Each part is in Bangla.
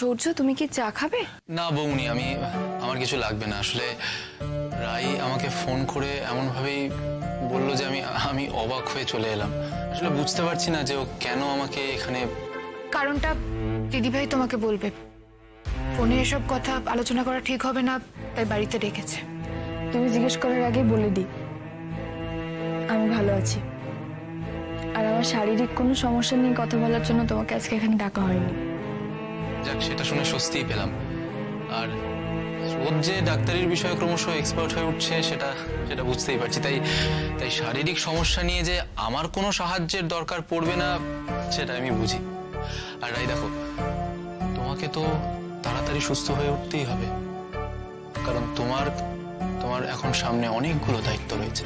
সূর্য, তুমি কি চা খাবে? না বৌনি, আমার কিছু লাগবে না। আসলে রাই আমাকে ফোন করে এমন ভাবেই বললো যে আমি অবাক হয়ে চলে এলাম। আসলে বুঝতে পারছি না যে ও কেন আমাকে এখানে। কারণটা দিদিভাই তোমাকে বলবে। ফোনে এসব কথা আলোচনা করা ঠিক হবে না, তাই বাড়িতে ডেকেছে। তুমি জিজ্ঞেস করার আগে বলে দিই, আমি ভালো আছি। আর আমার শারীরিক কোনো সমস্যা নিয়ে কথা বলার জন্য তোমাকে আজকে এখানে ডাকা হয়নি। যাক, সেটা শুনে স্বস্তিই পেলাম। আর রোজ যে ডাক্তারির বিষয়ে ক্রমশ এক্সপার্ট হয়ে উঠছে সেটা বুঝতেই পারছি। তাই শারীরিক সমস্যা নিয়ে যে আমার কোনো সাহায্যের দরকার পড়বে না সেটা আমি বুঝি। আর রাই দেখো, তোমাকে তো তাড়াতাড়ি সুস্থ হয়ে উঠতেই হবে, কারণ তোমার এখন সামনে অনেকগুলো দায়িত্ব রয়েছে।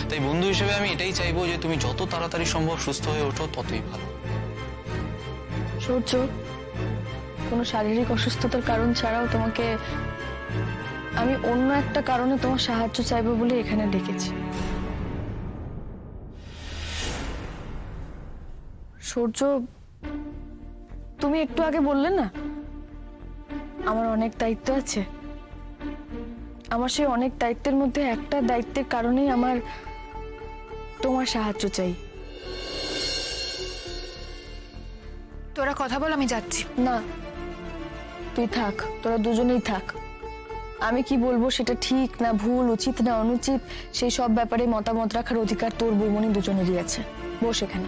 তাই বন্ধু হিসেবে আমি এটাই চাইবো যে তুমি যত তাড়াতাড়ি সম্ভব সুস্থ হয়ে ওঠো, ততই ভালো। সূর্য, কোনো শারীরিক অসুস্থতার কারণ ছাড়াও তোমাকে আমি অন্য একটা কারণে তোমার সাহায্য চাইবো বলে এখানে ডেকেছি। সূর্য, তুমি একটু আগে বললে না আমার অনেক দায়িত্ব আছে। আমার সেই অনেক দায়িত্বের মধ্যে একটা দায়িত্বের কারণেই আমার তোমার সাহায্য চাই। তোরা কথা বল, আমি যাচ্ছি। না, তুই থাক, তোরা দুজনেই থাক। আমি কি বলবো সেটা ঠিক না ভুল, উচিত না অনুচিত, সেই সব ব্যাপারে মতামত রাখার অধিকার তোর বৌমনি দুজনেরই আছে। বস এখানে।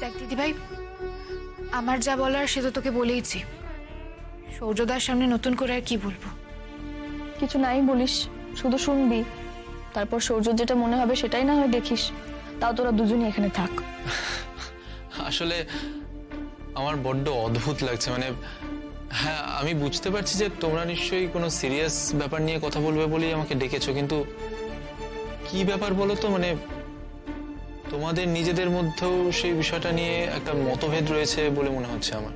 দেখ দিদিভাই, আমার যা বলার সে তো তোকে বলেইছি। সৌর্যদার সামনে নতুন করে আর কি বলবো? কিছু নাই বলিস, শুধু শুনবি, তারপর সূর্য যেটা মনে হবে সেটাই না হয় দেখিস। তাও তোরা দুজনই এখানে থাক। আসলে আমার বড্ড অদ্ভুত লাগছে। হ্যাঁ, আমি বুঝতে পারছি যে তোমরা নিশ্চয়ই কোনো সিরিয়াস ব্যাপার নিয়ে কথা বলবে বলেই আমাকে ডেকেছো, কিন্তু কি ব্যাপার বলো তো? তোমাদের নিজেদের মধ্যেও সেই বিষয়টা নিয়ে একটা মতভেদ রয়েছে বলে মনে হচ্ছে আমার।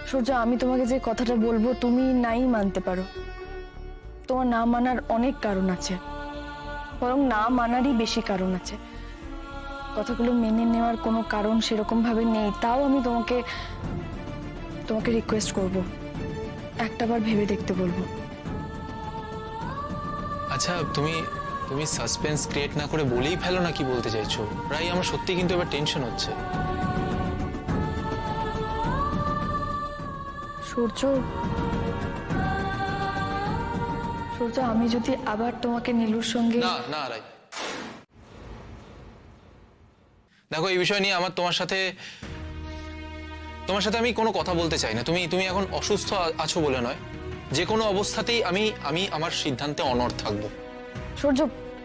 সূর্য, আমি তোমাকে যে কথাটা বলবো তুমি নাই মানতে পারো। তোমার না মানার অনেক কারণ আছে, বরং না মানারই বেশি কারণ আছে। কথাগুলো মেনে নেওয়ার কোনো কারণ সেরকম ভাবে নেই, তাও আমি তোমাকে রিকোয়েস্ট করব, একটাবার ভেবে দেখতে বলবো। আচ্ছা, তুমি সাসপেন্স ক্রিয়েট না করে বলেই ফেলো না কি বলতে চাইছো। রাই, আমার সত্যি কিন্তু এবার টেনশন হচ্ছে। সূর্য, আমি যদি আবার তোমাকে নীলুর সঙ্গে। না না রাই, দেখো, এই বিষয় নিয়ে আমার তোমার সাথে আমি কোনো কথা বলতে চাই না। তুমি এখন অসুস্থ আছো বলে নয়, যে কোনো অবস্থাতেই আমি আমার সিদ্ধান্তে অনড় থাকবো।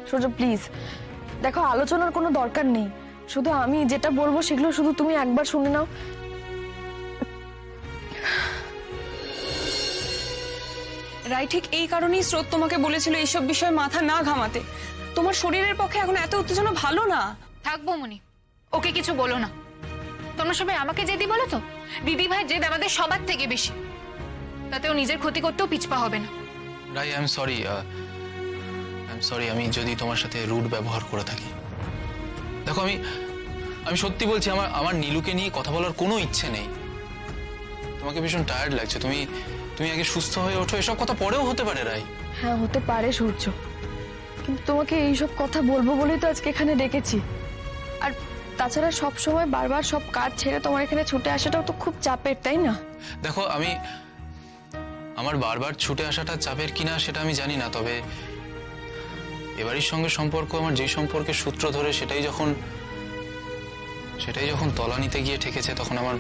সূর্য প্লিজ, দেখো, আলোচনার কোনো দরকার নেই। শুধু আমি যেটা বলবো সেগুলো শুধু তুমি একবার শুনে নাও। রাই, ঠিক এই কারণেই স্রোত তোমাকে বলেছিল এইসব বিষয়ে মাথা না ঘামাতে। তোমার শরীরের পক্ষে এখন এত উত্তেজনা ভালো না। থাকবো মনি, ওকে কিছু বলো না। তোমরা সবাই আমাকে জেদি বলো তো? দিদিভাই জেদ আমাদের সবার থেকে বেশি, তাতেও নিজের ক্ষতি করতেও পিছপা হবে না। রাই, আই এম সরি আমি যদি তোমার সাথে রুড ব্যবহার করে থাকি। দেখো, আমি সত্যি বলছি, আমার নীলুকে নিয়ে কথা বলার কোনো ইচ্ছে নেই। তোমাকে ভীষণ টায়ার্ড লাগছে, তুমি আগে সুস্থ হয়ে ওঠো। এসব কথা পরেও হতে পারে রাই। হ্যাঁ, হতে পারে সূর্য, কিন্তু তোমাকে এইসব কথা বলবো বলেই তো আজকে এখানে ডেকেছি। আর তাছাড়া সব সময় বারবার সব কাজ ছেড়ে তোমার এখানে ছুটে আসাটাও তো খুব চাপের, তাই না? দেখো, আমার বারবার ছুটে আসাটা চাপের কিনা সেটা আমি জানি না, তবে এবারের সঙ্গে সম্পর্ক, আমার যে সম্পর্কের সূত্র ধরে সেটাই যখন তলানিতে গিয়ে ঠেকেছে, তখন আমার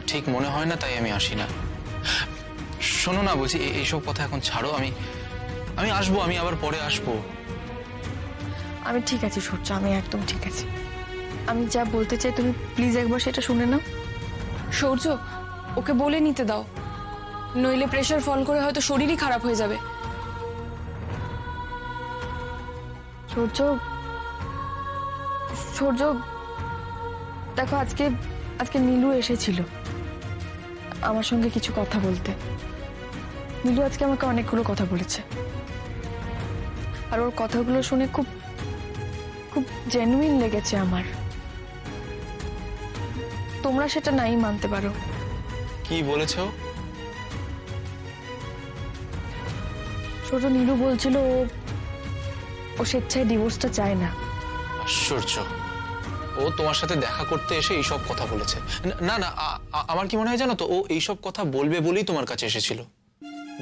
ঠিক মনে হয় না, তাই আমি আসি না। শোনো না, বলছি এইসব কথা এখন ছাড়ো। আমি আসবো, আমি আবার পরে আসবো। আমি ঠিক আছি সূর্য, আমি একদম ঠিক আছি। আমি যা বলতে চাই তুমি প্লিজ একবার সেটা শুনে নাও। সূর্য, ওকে বলে নিতে দাও, নইলে প্রেশার ফল করে হয়তো শরীরই খারাপ হয়ে যাবে। সূর্য, দেখো, আজকে নীলু এসেছিল আমার সঙ্গে কিছু কথা বলতে। নীলু আজকে আমাকে অনেকগুলো কথা বলেছে, আর ওর কথাগুলো শুনে খুব খুব জেনুইন লেগেছে আমার। তোমরা সেটা নাই মানতে পারো। কি বলেছো? ছোট নীরু বলছিল ও স্বেচ্ছায় ডিভোর্সটা চায় না। আশ্চর্য, ও তোমার সাথে দেখা করতে এসে এইসব কথা বলেছে? না না, আমার কি মনে হয় জানো তো, ও এইসব কথা বলবে বলেই তোমার কাছে এসেছিল।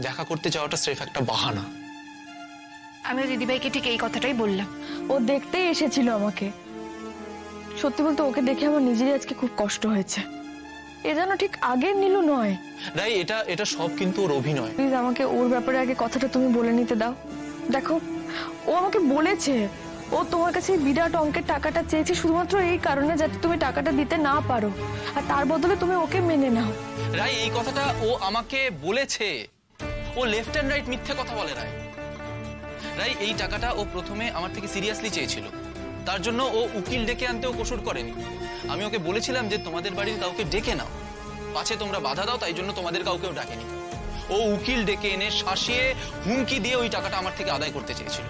দেখা করতে যাওয়াটা স্রেফ একটা বাহানা। আমিও দিদিভাইকে ঠিক এই কথাটাই বললাম। ও দেখতেই এসেছিল আমাকে। সত্যি বলতে ওকে দেখে আমার নিজেরই আজকে খুব কষ্ট হয়েছে। এ যেন ঠিক আগের নীলু নয়। রাই, এটা সব কিন্তু ওর অভিনয়। প্লিজ আমাকে ওর ব্যাপারে আগে কথাটা তুমি বলে নিতে দাও। দেখো, ও আমাকে বলেছে ও তোমার কাছে এই বিরাট অঙ্কের টাকাটা চেয়েছে শুধুমাত্র এই কারণে যাতে তুমি টাকাটা দিতে না পারো, আর তার বদলে তুমি ওকে মেনে নাও। রাই, এই কথাটা ও আমাকে বলেছে। ও লেফট অ্যান্ড রাইট মিথ্যে কথা বলে। রাই, এই টাকাটা ও প্রথমে আমার থেকে সিরিয়াসলি চেয়েছিল। তার জন্য ও উকিল ডেকে আনতেও কসুর করেনি। আমি ওকে বলেছিলাম যে তোমাদের বাড়ির কাউকে ডেকে নাও, পাছে তোমরা বাধা দাও, তাই জন্য তোমাদের কাউকেও ডাকেনি। ও উকিল ডেকে এনে শাসিয়ে হুমকি দিয়ে ওই টাকাটা আমার থেকে আদায় করতে চেয়েছিল।